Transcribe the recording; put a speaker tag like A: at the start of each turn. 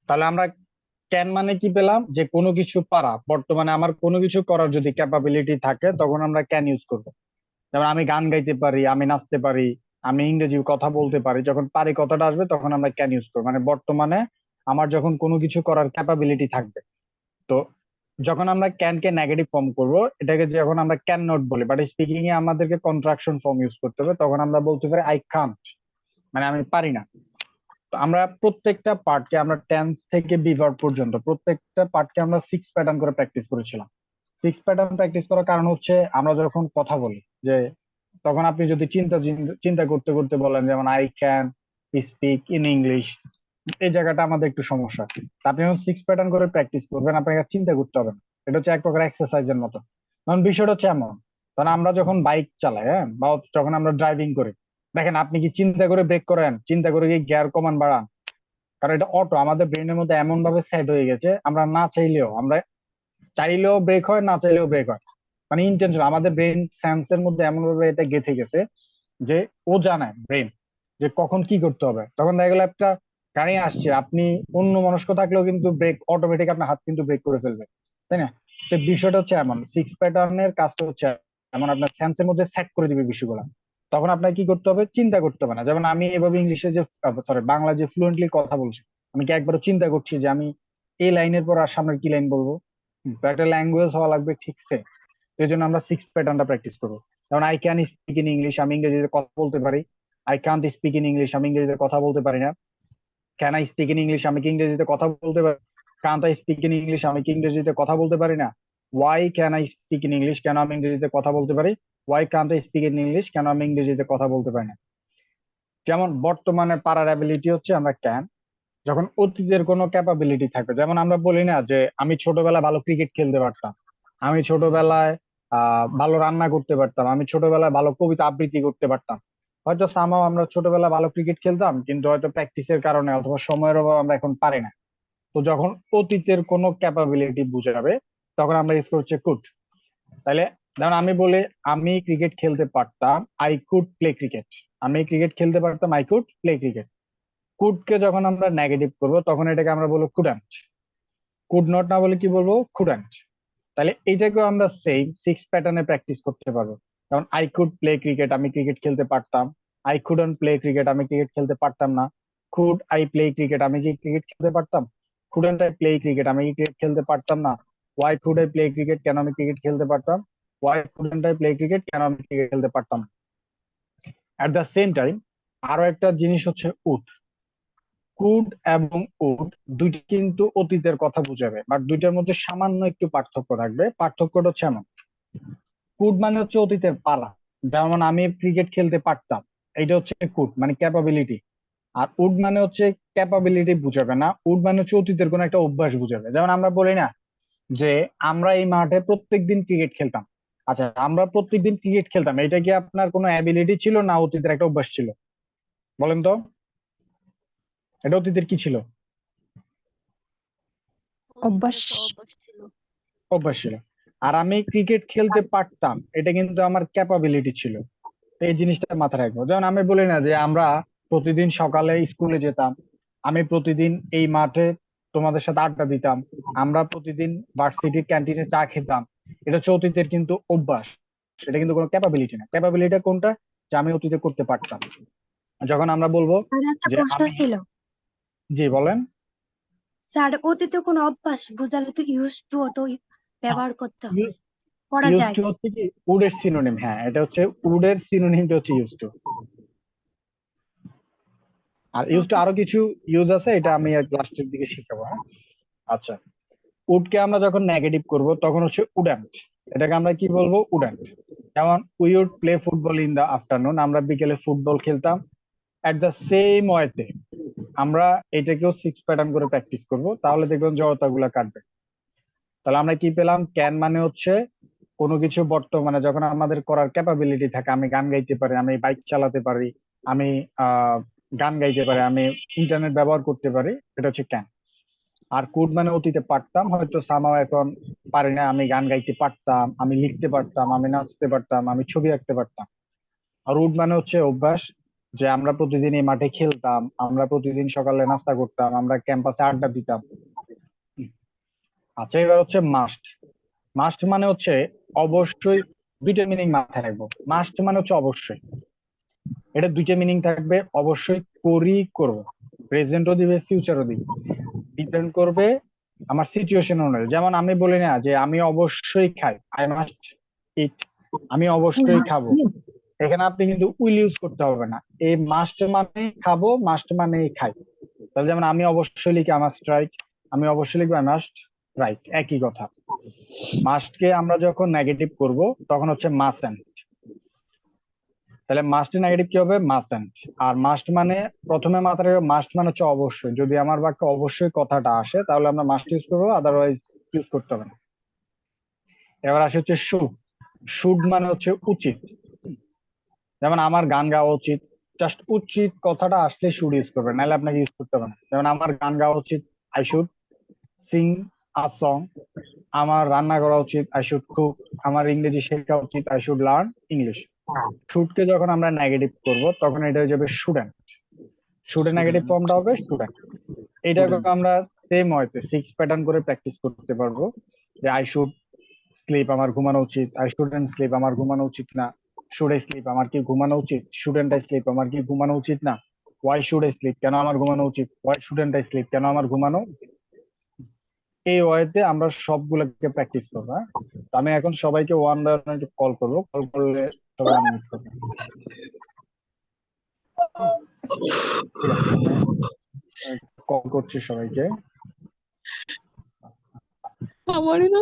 A: তাহলে আমরা ক্যান মানে কি পেলাম, যে কোনো কিছু পারা, বর্তমানে আমার কোনো কিছু করার যদি ক্যাপাবিলিটি থাকে তখন আমরা ক্যান ইউজ করবো। যেমন আমি গান গাইতে পারি, আমি নাচতে পারি, আমি ইংরেজি কথা বলতে পারি, যখন পারি কথাটা আসবে তখন আমরা ক্যান ইউজ করবো, মানে বর্তমানে আমার যখন কোনো কিছু করার ক্যাপাবিলিটি থাকবে। তো যখন আমরা ক্যান কে নেগেটিভ ফর্ম করব, এটাকে যখন আমরা ক্যান নট বলি, বাট স্পিকিং এ আমাদেরকে কন্ট্রাকশন ফর্ম ইউজ করতে হবে, তখন আমরা বলতে পারি আই কান্ট, মানে আমি পারি না। তো আমরা প্রত্যেকটা পার্টকে আমরা টেন্স থেকে বিভার্ব পর্যন্ত প্রত্যেকটা পার্টকে আমরা 6 প্যাটার্ন করে প্র্যাকটিস করেছিলাম। 6 প্যাটার্ন প্র্যাকটিস করার কারণ হচ্ছে আমরা যখন কথা বলি, যে তখন আপনি যদি চিন্তা চিন্তা করতে করতে বলেন, যেমন I can speak in English, এই জায়গাটা আমাদের একটু সমস্যা। তা আপনি যখন 6 প্যাটার্ন করে প্র্যাকটিস করবেন, আপনাকে আর চিন্তা করতে হবে না। এটা হচ্ছে এক প্রকার এক্সারসাইজের মতো। কারণ বিষয়টা হচ্ছে এমন, কারণ আমরা যখন বাইক চালাই, হ্যাঁ, বা যখন আমরা ড্রাইভিং করি, দেখেন আপনি কি চিন্তা করে ব্রেক করেন, চিন্তা করে কি গিয়ার কমান বাড়ান? কারণ এটা অটো, আমাদের ব্রেনের মধ্যে এমন ভাবে সেট হয়ে গেছে, আমরা না চাইলেও, আমরা চাইলেও ব্রেক হয়, না চাইলেও ব্রেক হয়। মানে ইন্টেনশন, আমাদের ব্রেন সেন্সের মধ্যে এমন ভাবে এটা গেঁথে গেছে যে ও জানে ব্রেন যে কখন কি করতে হবে। তখন দেখা গেল একটা গাড়ি আসছে, আপনি অন্য মনস্ক থাকলেও কিন্তু ব্রেক অটোমেটিক, আপনার হাত কিন্তু ব্রেক করে ফেলবে, তাই না? তো বিষয়টা হচ্ছে এমন, 6 প্যাটার্নের কাজটা হচ্ছে এমন, আপনার সেন্সের মধ্যে সেট করে দিবে বিষয়গুলো। তখন আপনার কি করতে হবে, চিন্তা করতে হবে না। যেমন আমি এভাবে ইংলিশে যে, সরি, বাংলা যে ফ্লুয়েন্টলি কথা বলছি, আমি কি একবারও চিন্তা করছি যে আমি এই লাইনের পর আর সামনে কি লাইন বলবো? তো একটা ল্যাঙ্গুয়েজ হওয়া লাগবে, ঠিক আছে? এই জন্য আমরা 6 প্যাটার্নটা প্র্যাকটিস করবো। যেমন I can speak in English, আমি ইংরেজিতে কথা বলতে পারি। I can't speak in English, আমি ইংরেজিতে কথা বলতে পারি না। Can I speak in English, আমি কি ইংরেজিতে কথা বলতে পারি? Can't I speak in English, আমি কি ইংরেজিতে কথা বলতে পারি না? Why can I speak in English, কেন আমি ইংরেজিতে কথা বলতে পারি? Why can't I speak in English, কেন আমি ইংরেজিতে কথা বলতে পারি না? যেমন বর্তমানে পারার অ্যাবিলিটি হচ্ছে আমরা ক্যান। যখন অতীতের কোনো ক্যাপাবিলিটি থাকবে, যেমন আমরা বলি না যে আমি ছোটবেলায় ভালো ক্রিকেট খেলতে পারতাম, আমি ছোটবেলায় ভালো রান্না করতে পারতাম, আমি ছোটবেলায় ভালো কবিতা আবৃত্তি করতে পারতাম। হয়তো সামাও আমরা ছোটবেলায় ভালো ক্রিকেট খেলতাম, কিন্তু হয়তো প্র্যাকটিসের কারণে অথবা সময়ের অভাবে আমরা এখন পারি না। তো যখন অতীতের কোনো ক্যাপাবিলিটি বুঝাবে, তখন আমরা ইউজ করছি কুড। তাহলে যেমন আমি বলি, আমি ক্রিকেট খেলতে পারতাম, আই কুড প্লে ক্রিকেট। আমি ক্রিকেট খেলতে পারতাম, I could play cricket. Could কে যখন আমরা নেগেটিভ করবো, তখন এটাকে আমরা বলবো কুডন্ট। কুড নট না বলে কি বলবো, কুডন্ট। তাহলে এইটাকেও আমরা সেম 6 প্যাটার্নে প্র্যাকটিস করতে পারবো। যেমন আই কুড প্লে ক্রিকেট, আমি ক্রিকেট খেলতে পারতাম। আই কুডন্ট প্লে ক্রিকেট, আমি ক্রিকেট খেলতে পারতাম না। কুড আই প্লে ক্রিকেট, আমি কি ক্রিকেট খেলতে পারতাম? কুডন্ট আই প্লে ক্রিকেট, আমি কি ক্রিকেট খেলতে পারতাম না? Why could I play cricket, কেন আমি ক্রিকেট খেলতে পারতাম? Why couldn't I play cricket, কেন আমি ক্রিকেট খেলতে পারতাম না? এট দ্য সেম টাইম আরো একটা জিনিস হচ্ছে উড। কুড এবং উড দুইটি কিন্তু অতীতের কথা বুঝাবে, বাট দুইটার মধ্যে সামান্য একটু পার্থক্য থাকবে। পার্থক্যটা হচ্ছে এমন, কুড মানে হচ্ছে অতীতের পারা, যেমন আমি ক্রিকেট খেলতে পারতাম, এটা হচ্ছে কুড মানে ক্যাপাবিলিটি। আর উড মানে হচ্ছে ক্যাপাবিলিটি বুঝাবে না, উড মানে হচ্ছে অতীতের কোনো একটা অভ্যাস বুঝাবে। যেমন আমরা বলি না যে আমরা এই মাঠে প্রত্যেকদিন ক্রিকেট খেলতাম। আচ্ছা, আমরা প্রত্যেকদিন ক্রিকেট খেলতাম, এটা কি আপনার কোনো অ্যাবিলিটি ছিল না অতীতের একটা অভ্যাস ছিল? বলেন তো, এটা অতীতের কি ছিল?
B: অভ্যাস।
C: অতীতের একটা অভ্যাস ছিল।
A: অভ্যাস ছিল। আর আমি ক্রিকেট খেলতে পারতাম, এটা কিন্তু আমার ক্যাপাবিলিটি ছিল। তো এই জিনিসটা মাথায় রাখবো। যেমন আমি বলি না যে আমরা প্রতিদিন সকালে স্কুলে যেতাম, আমি প্রতিদিন এই মাঠে তোমাদের সাথে আড্ডা দিতাম, আমরা প্রতিদিন ভার্সিটির ক্যান্টিনে চা খেতাম। এটা হচ্ছে অতীতের কিন্তু অভ্যাস, সেটা কিন্তু কোনো ক্যাপাবিলিটি না। ক্যাপাবিলিটি কোনটা, যে আমি অতীতে করতে পারতাম। যখন আমরা বলবো
B: আর একটা
A: যে
B: প্রশ্ন
A: আমি,
B: ছিল,
A: জি বলেন।
B: স্যার অতীতে কোনো অভ্যাস বোঝালে তো ইউজ টু তো ব্যবহার করতে হয়, করা
A: ইউজ
B: যায়।
A: টু হচ্ছে কি উডের সিনোনিম, হ্যাঁ, এটা হচ্ছে উডের সিনোনিমটা হচ্ছে ইউজ টু। আর ইউজ টু
B: ওকে।
A: আরো কিছু ইউজ আছে, এটা আমি লাস্টের দিকে শিখাবো, হ্যাঁ। আচ্ছা, উডকে আমরা যখন নেগেটিভ করব তখন হচ্ছে উড্যান্ট। এটাকে আমরা কি বলবো, উড্যান্ট। যেমন we would play football in the afternoon, আমরা বিকেলে ফুটবল খেলতাম। এট দ্য সেম ওয়েতে আমরা এটাকেও 6 প্যাটার্ন করে প্র্যাকটিস করব, তাহলে দেখবেন জড়তা গুলা কাটবে। তাহলে আমরা কি পেলাম, ক্যান মানে হচ্ছে কোনো কিছু বর্তমানে যখন আমাদের করার ক্যাপাবিলিটি থাকে, আমি গান গাইতে পারি, আমি বাইক চালাতে পারি, আমি আহ গান গাইতে পারি, আমি ইন্টারনেট ব্যবহার করতে পারি, এটা হচ্ছে ক্যান। আর কুড মানে অতীতে পারতাম, হয়তো সামাও এখন পারি না, আমি গান গাইতে পারতাম, আমি লিখতে পারতাম, আমি নাচতে পারতাম, আমি ছবি আঁকতে পারতাম। আর উড মানে হচ্ছে অভ্যাস, যে আমরা প্রতিদিন এই মাঠে খেলতাম, আমরা প্রতিদিন সকালে নাস্তা করতাম, আমরা ক্যাম্পাসে আড্ডা দিতাম। আচ্ছা, এবার হচ্ছে মাস্ট। মাস্ট মানে হচ্ছে অবশ্যই। দুইটা মিনিং মাথায় রাখবো। মাস্ট মানে হচ্ছে অবশ্যই, এটা দুইটা মিনিং থাকবে। অবশ্যই করি, করবো, প্রেজেন্টও দিবে ফিউচারও দিবে, ডিপেন্ড করবে আমার সিচুয়েশন অনুযায়ী। যেমন আমি বলি না যে আমি অবশ্যই খাই, আই মাস্ট ইট, আমি অবশ্যই খাবো। এখানে আপনি কিন্তু উইল ইউজ করতে হবে না, এই মাস্ট মানে খাবো, মাস্ট মানে খাই। তাহলে যেমন আমি অবশ্যই লিখি আই মাস্ট রাইট, আমি অবশ্যই লিখবো আই মাস্ট রাইট, একই কথা। মাস্টকে আমরা যখন নেগেটিভ করব তখন হচ্ছে মাস্ট্যান্ট। তাহলে মাস্ট নেগেটিভ কি হবে? মাস্ট্যান্ট। আর মাস্ট মানে প্রথমে মাথায় রাখবে, মাস্ট মানে হচ্ছে অবশ্যই। যদি আমার বাক্যে অবশ্যই কথাটা আসে তাহলে আমরা মাস্ট ইউজ করবো, আদারওয়াইজ ইউজ করতে হবে না। এবার আসে হচ্ছে শুড। শুড মানে হচ্ছে উচিত। যেমন আমার গান গাওয়া উচিত, জাস্ট উচিত কথাটা আসলে শুড ইউজ করবেন, নাহলে আপনাকে ইউজ করতে হবে না। যেমন আমার গান গাওয়া উচিত, I should Singh a song. আমার রান্না করা উচিত, আই শুড কুক। আমার ইংরেজি শেখা উচিত, আই শুড লার্ন ইংলিশ। শুডকে যখন আমরা নেগেটিভ করব তখন এটা হয়ে যাবে শুডেন্ট। শুডের নেগেটিভ ফর্মটা হবে স্টুডেন্ট। এটাকে আমরা সেম ওয়েতে 6 প্যাটার্ন করে প্র্যাকটিস করতে পারবো। যে আই শুড স্লিপ, আমার ঘুমানো উচিত। আই শুডেন্ট স্লিপ, আমার ঘুমানো উচিত না। শুড আই স্লিপ, আমার কি ঘুমানো উচিত। শুডেন্ট আই স্লিপ, আমার কি ঘুমানো উচিত না। ওয়াই শুড আই স্লিপ, কেন আমার ঘুমানো উচিত। ওয়াই শুডেন্ট আই স্লিপ, কেন আমার ঘুমানো উচিত। এই ওয়েতে আমরা সবগুলোকে প্র্যাকটিস করবো। হ্যাঁ, তো আমি এখন সবাইকে ওয়ান বাই ওয়ান কল করবো, কল করলে সবাই আনমিউট করবে। ঠিক আছে, আমি কল করছি সবাইকে।
C: আমারই না